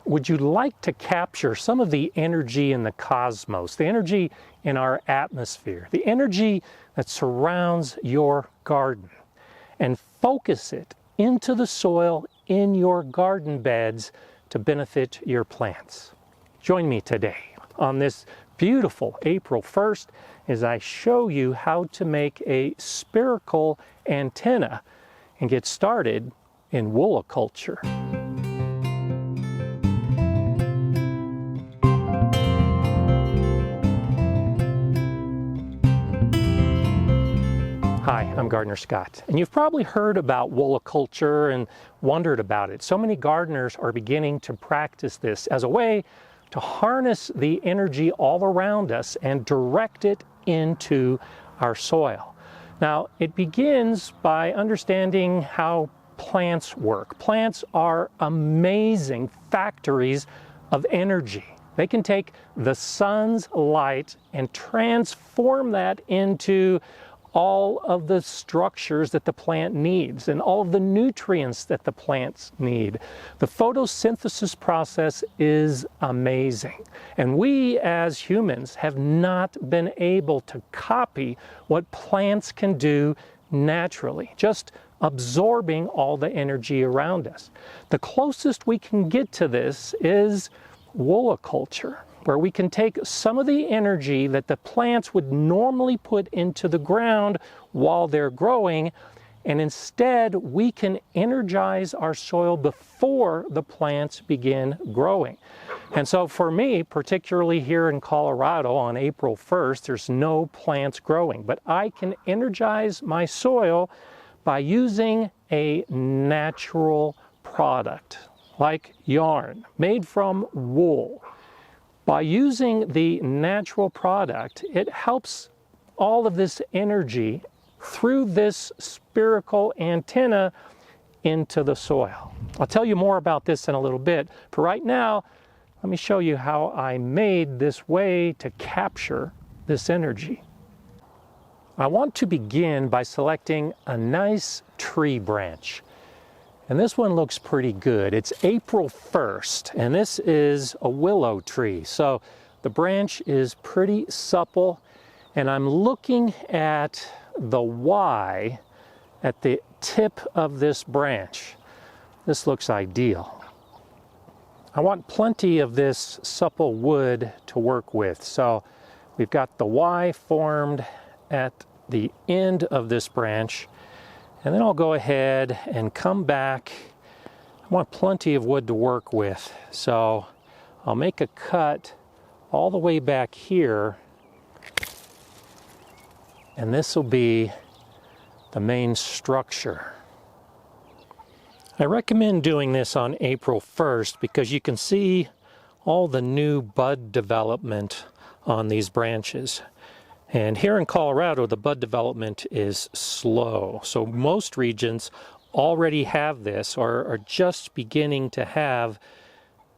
would you like to capture some of the energy in the cosmos, the energy in our atmosphere, the energy that surrounds your garden, and focus it into the soil in your garden beds to benefit your plants? Join me today on this beautiful April 1st as I show you how to make a spherical antenna and get started in Wooloculture. Hi, I'm Gardener Scott, and you've probably heard about Wooloculture and wondered about it. So many gardeners are beginning to practice this as a way to harness the energy all around us and direct it into our soil. Now, it begins by understanding how plants work. Plants are amazing factories of energy. They can take the sun's light and transform that into all of the structures that the plant needs and all of the nutrients that the plants need. The photosynthesis process is amazing. And we as humans have not been able to copy what plants can do naturally, just absorbing all the energy around us. The closest we can get to this is Wooloculture, where we can take some of the energy that the plants would normally put into the ground while they're growing, and instead we can energize our soil before the plants begin growing. And so for me, particularly here in Colorado on April 1st, there's no plants growing, but I can energize my soil by using a natural product like yarn made from wool. By using the natural product, it helps all of this energy through this spherical antenna into the soil. I'll tell you more about this in a little bit, but right now, let me show you how I made this way to capture this energy. I want to begin by selecting a nice tree branch. And this one looks pretty good. It's April 1st, and this is a willow tree. So the branch is pretty supple, and I'm looking at the Y at the tip of this branch. This looks ideal. I want plenty of this supple wood to work with. So we've got the Y formed at the end of this branch. And then I'll go ahead and come back. I want plenty of wood to work with, so I'll make a cut all the way back here, and this will be the main structure. I recommend doing this on April 1st because you can see all the new bud development on these branches. And here in Colorado, the bud development is slow. So most regions already have this or are just beginning to have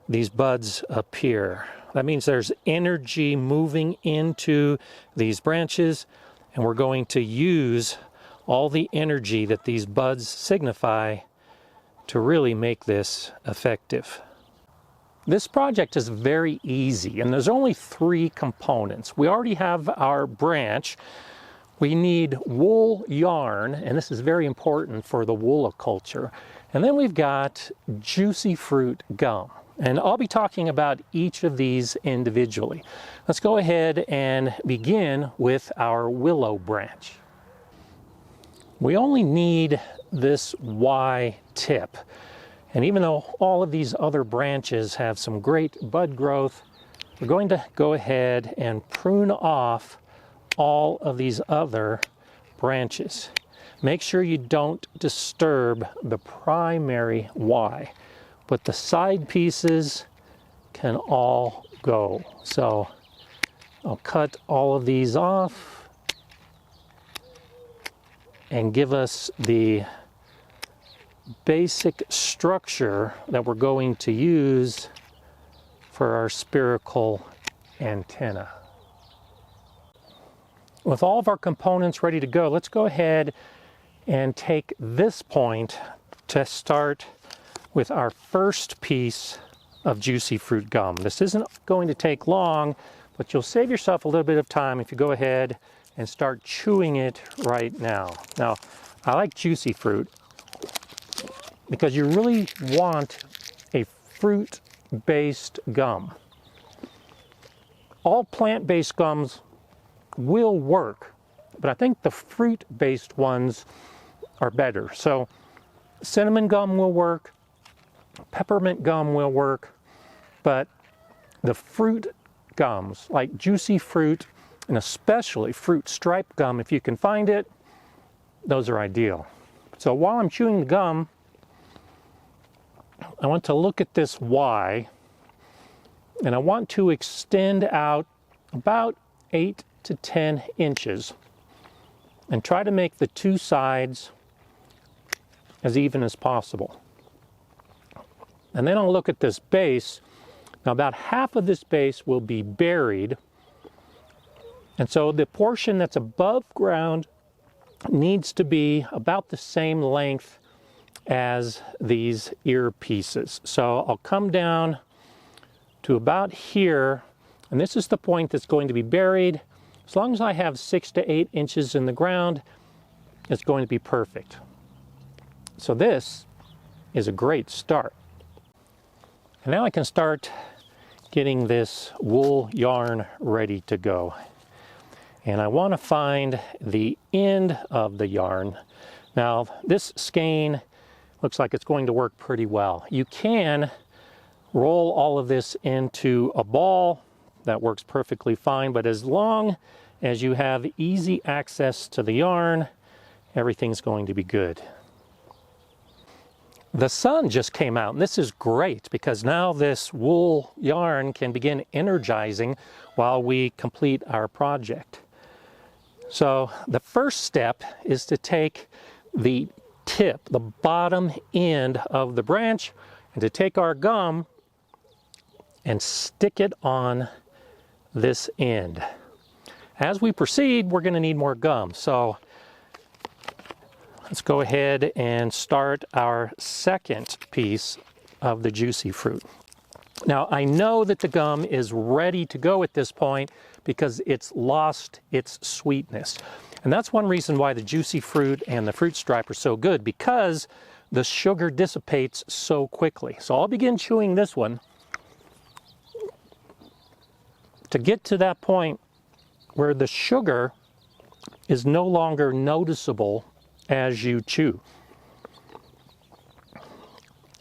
these buds appear. That means there's energy moving into these branches, and we're going to use all the energy that these buds signify to really make this effective. This project is very easy, and there's only 3 components. We already have our branch. We need wool yarn, and this is very important for the Wooloculture. And then we've got juicy fruit gum. And I'll be talking about each of these individually. Let's go ahead and begin with our willow branch. We only need this Y tip. And even though all of these other branches have some great bud growth, we're going to go ahead and prune off all of these other branches. Make sure you don't disturb the primary Y, but the side pieces can all go. So I'll cut all of these off and give us the basic structure that we're going to use for our spherical antenna. With all of our components ready to go, let's go ahead and take this point to start with our first piece of juicy fruit gum. This isn't going to take long, but you'll save yourself a little bit of time if you go ahead and start chewing it right now. Now, I like juicy fruit because you really want a fruit-based gum. All plant-based gums will work, but I think the fruit-based ones are better. So cinnamon gum will work, peppermint gum will work, but the fruit gums, like juicy fruit, and especially fruit stripe gum, if you can find it, those are ideal. So while I'm chewing the gum, I want to look at this Y, and I want to extend out about 8 to 10 inches and try to make the two sides as even as possible. And then I'll look at this base. Now about half of this base will be buried, and so the portion that's above ground needs to be about the same length as these ear pieces. So I'll come down to about here, and this is the point that's going to be buried. As long as I have 6 to 8 inches in the ground, it's going to be perfect. So this is a great start. And now I can start getting this wool yarn ready to go. And I want to find the end of the yarn. Now this skein looks like it's going to work pretty well. You can roll all of this into a ball. That works perfectly fine, but as long as you have easy access to the yarn, everything's going to be good. The sun just came out, and this is great because now this wool yarn can begin energizing while we complete our project. So the first step is to take the tip, the bottom end of the branch, and to take our gum and stick it on this end. As we proceed, we're going to need more gum. So let's go ahead and start our second piece of the juicy fruit. Now, I know that the gum is ready to go at this point because it's lost its sweetness. And that's one reason why the juicy fruit and the fruit stripe are so good, because the sugar dissipates so quickly. So I'll begin chewing this one to get to that point where the sugar is no longer noticeable as you chew.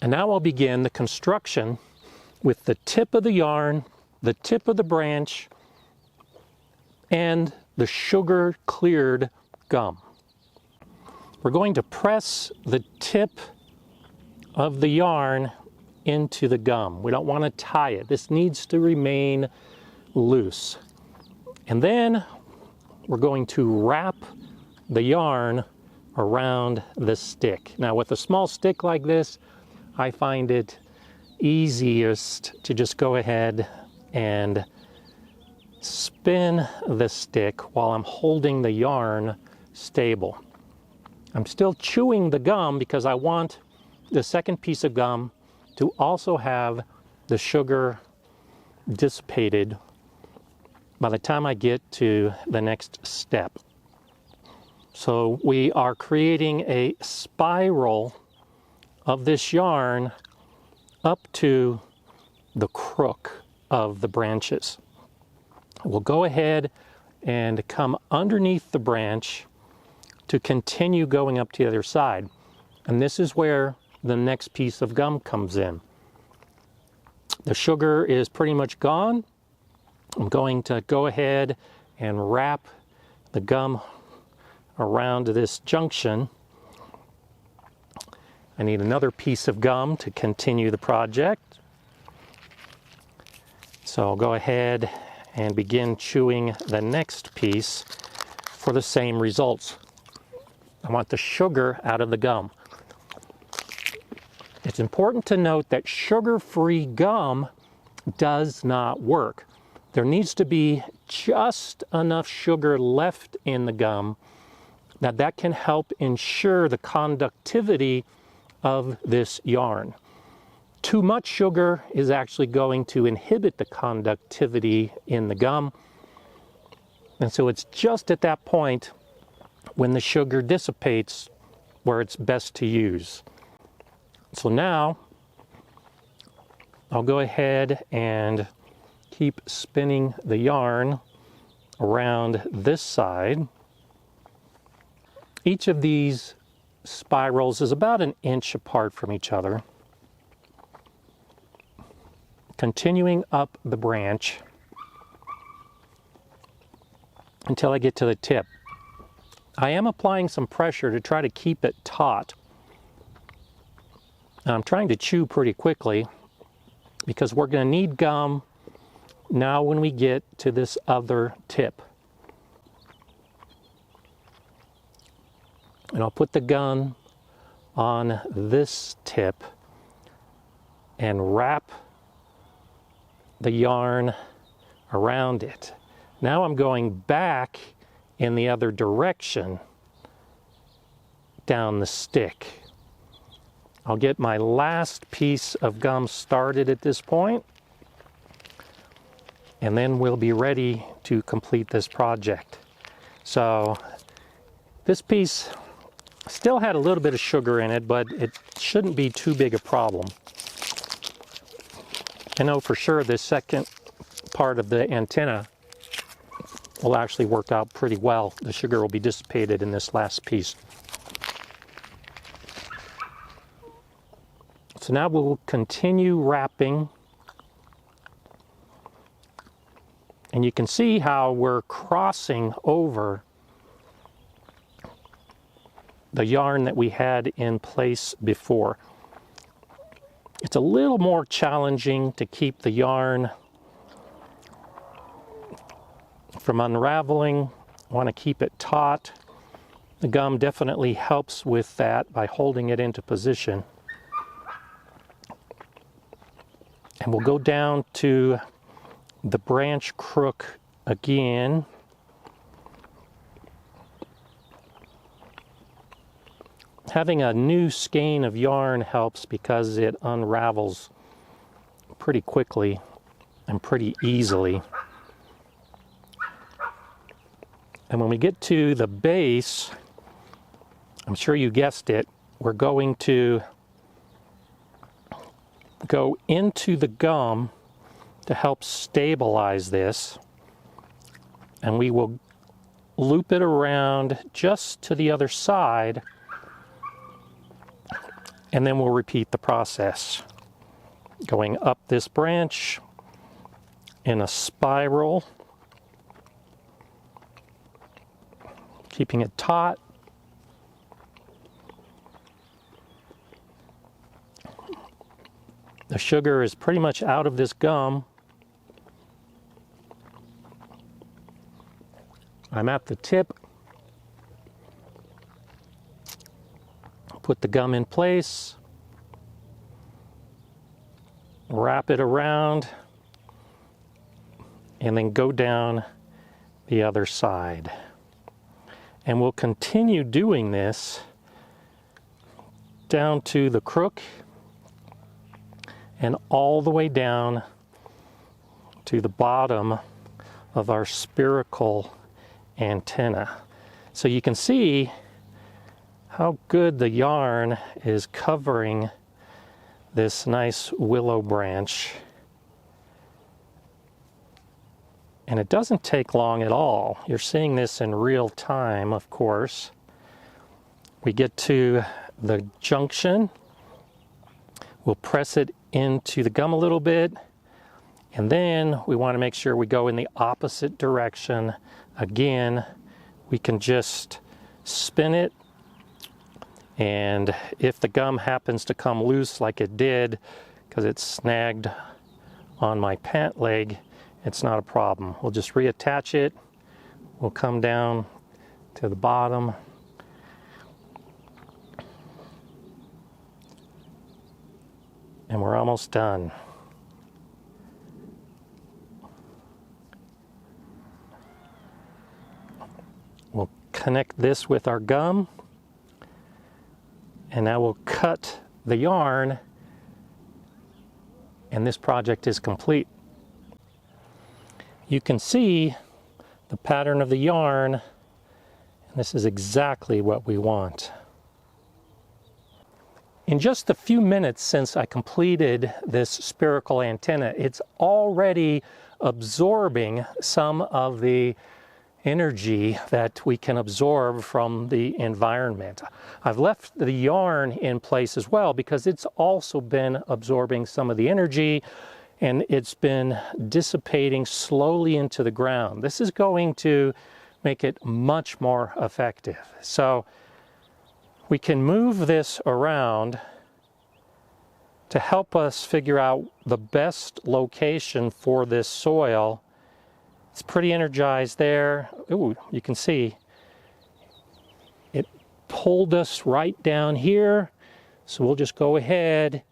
And now I'll begin the construction with the tip of the yarn, the tip of the branch, and the sugar cleared gum. We're going to press the tip of the yarn into the gum. We don't want to tie it. This needs to remain loose. And then we're going to wrap the yarn around the stick. Now with a small stick like this, I find it easiest to just go ahead and spin the stick while I'm holding the yarn stable. I'm still chewing the gum because I want the second piece of gum to also have the sugar dissipated by the time I get to the next step. So we are creating a spiral of this yarn up to the crook of the branches. We'll go ahead and come underneath the branch to continue going up to the other side. And this is where the next piece of gum comes in. The sugar is pretty much gone. I'm going to go ahead and wrap the gum around this junction. I need another piece of gum to continue the project. So I'll go ahead and begin chewing the next piece for the same results. I want the sugar out of the gum. It's important to note that sugar-free gum does not work. There needs to be just enough sugar left in the gum that can help ensure the conductivity of this yarn. Too much sugar is actually going to inhibit the conductivity in the gum. And so it's just at that point when the sugar dissipates where it's best to use. So now I'll go ahead and keep spinning the yarn around this side. Each of these spirals is about 1 inch apart from each other. Continuing up the branch until I get to the tip. I am applying some pressure to try to keep it taut. I'm trying to chew pretty quickly because we're going to need gum now when we get to this other tip. And I'll put the gum on this tip and wrap the yarn around it. Now I'm going back in the other direction down the stick. I'll get my last piece of gum started at this point, and then we'll be ready to complete this project. So this piece still had a little bit of sugar in it, but it shouldn't be too big a problem. I know for sure this second part of the antenna will actually work out pretty well. The sugar will be dissipated in this last piece. So now we'll continue wrapping. And you can see how we're crossing over the yarn that we had in place before. It's a little more challenging to keep the yarn from unraveling. Want to keep it taut. The gum definitely helps with that by holding it into position. And we'll go down to the branch crook again. Having a new skein of yarn helps because it unravels pretty quickly and pretty easily. And when we get to the base, I'm sure you guessed it, we're going to go into the gum to help stabilize this. And we will loop it around just to the other side, and then we'll repeat the process. Going up this branch in a spiral, keeping it taut. The sugar is pretty much out of this gum. I'm at the tip. Put the gum in place. Wrap it around. And then go down the other side. And we'll continue doing this down to the crook and all the way down to the bottom of our Spirical antenna. So you can see how good the yarn is covering this nice willow branch. And it doesn't take long at all. You're seeing this in real time, of course. We get to the junction. We'll press it into the gum a little bit. And then we want to make sure we go in the opposite direction. Again, we can just spin it. And if the gum happens to come loose like it did, because it's snagged on my pant leg, it's not a problem. We'll just reattach it. We'll come down to the bottom. And we're almost done. We'll connect this with our gum. And now we'll cut the yarn and this project is complete. You can see the pattern of the yarn, and this is exactly what we want. In just a few minutes since I completed this spherical antenna, it's already absorbing some of the energy that we can absorb from the environment. I've left the yarn in place as well because it's also been absorbing some of the energy, and it's been dissipating slowly into the ground. This is going to make it much more effective. So we can move this around to help us figure out the best location for this soil. It's pretty energized there. Ooh, you can see it pulled us right down here. So we'll just go ahead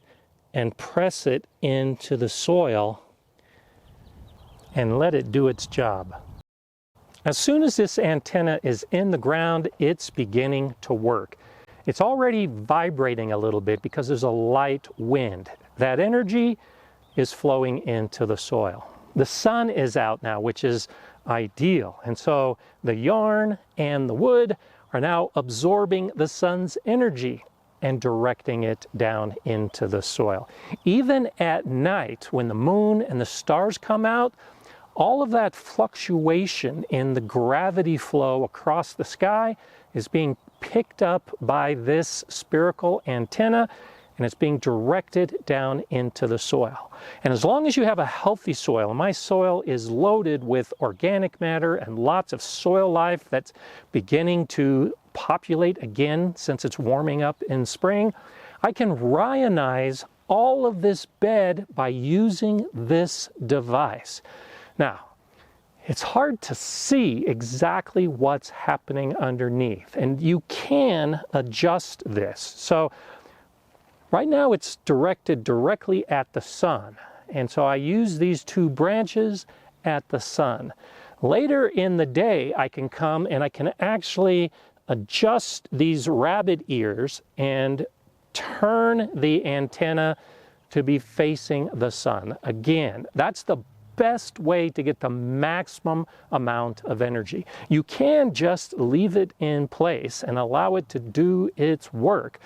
and press it into the soil and let it do its job. As soon as this antenna is in the ground, it's beginning to work. It's already vibrating a little bit because there's a light wind. That energy is flowing into the soil. The sun is out now, which is ideal. And so the yarn and the wood are now absorbing the sun's energy and directing it down into the soil. Even at night, when the moon and the stars come out, all of that fluctuation in the gravity flow across the sky is being picked up by this spherical antenna, and it's being directed down into the soil. And as long as you have a healthy soil, and my soil is loaded with organic matter and lots of soil life that's beginning to populate again since it's warming up in spring, I can Ryanize all of this bed by using this device. Now, it's hard to see exactly what's happening underneath, and you can adjust this. So right now it's directed directly at the sun, and so I use these two branches at the sun. Later in the day, I can come and I can actually adjust these rabbit ears and turn the antenna to be facing the sun. Again, that's the best way to get the maximum amount of energy. You can just leave it in place and allow it to do its work,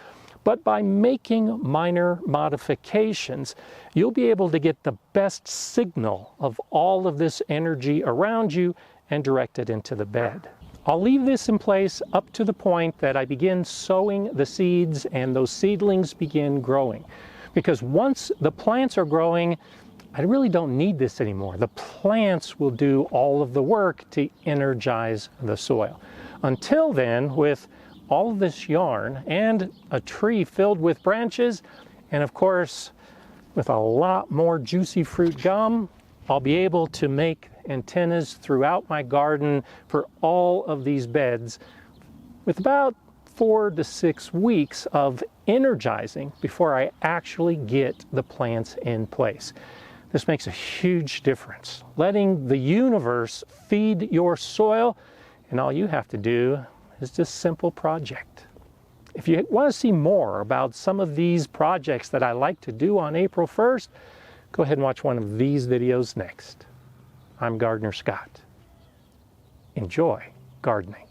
but by making minor modifications, you'll be able to get the best signal of all of this energy around you and direct it into the bed. I'll leave this in place up to the point that I begin sowing the seeds and those seedlings begin growing. Because once the plants are growing, I really don't need this anymore. The plants will do all of the work to energize the soil. Until then, with all of this yarn and a tree filled with branches, and of course, with a lot more juicy fruit gum, I'll be able to make antennas throughout my garden for all of these beds with about 4 to 6 weeks of energizing before I actually get the plants in place. This makes a huge difference. Letting the universe feed your soil, and all you have to do is this simple project. If you want to see more about some of these projects that I like to do on April 1st, go ahead and watch one of these videos next. I'm Gardener Scott. Enjoy gardening.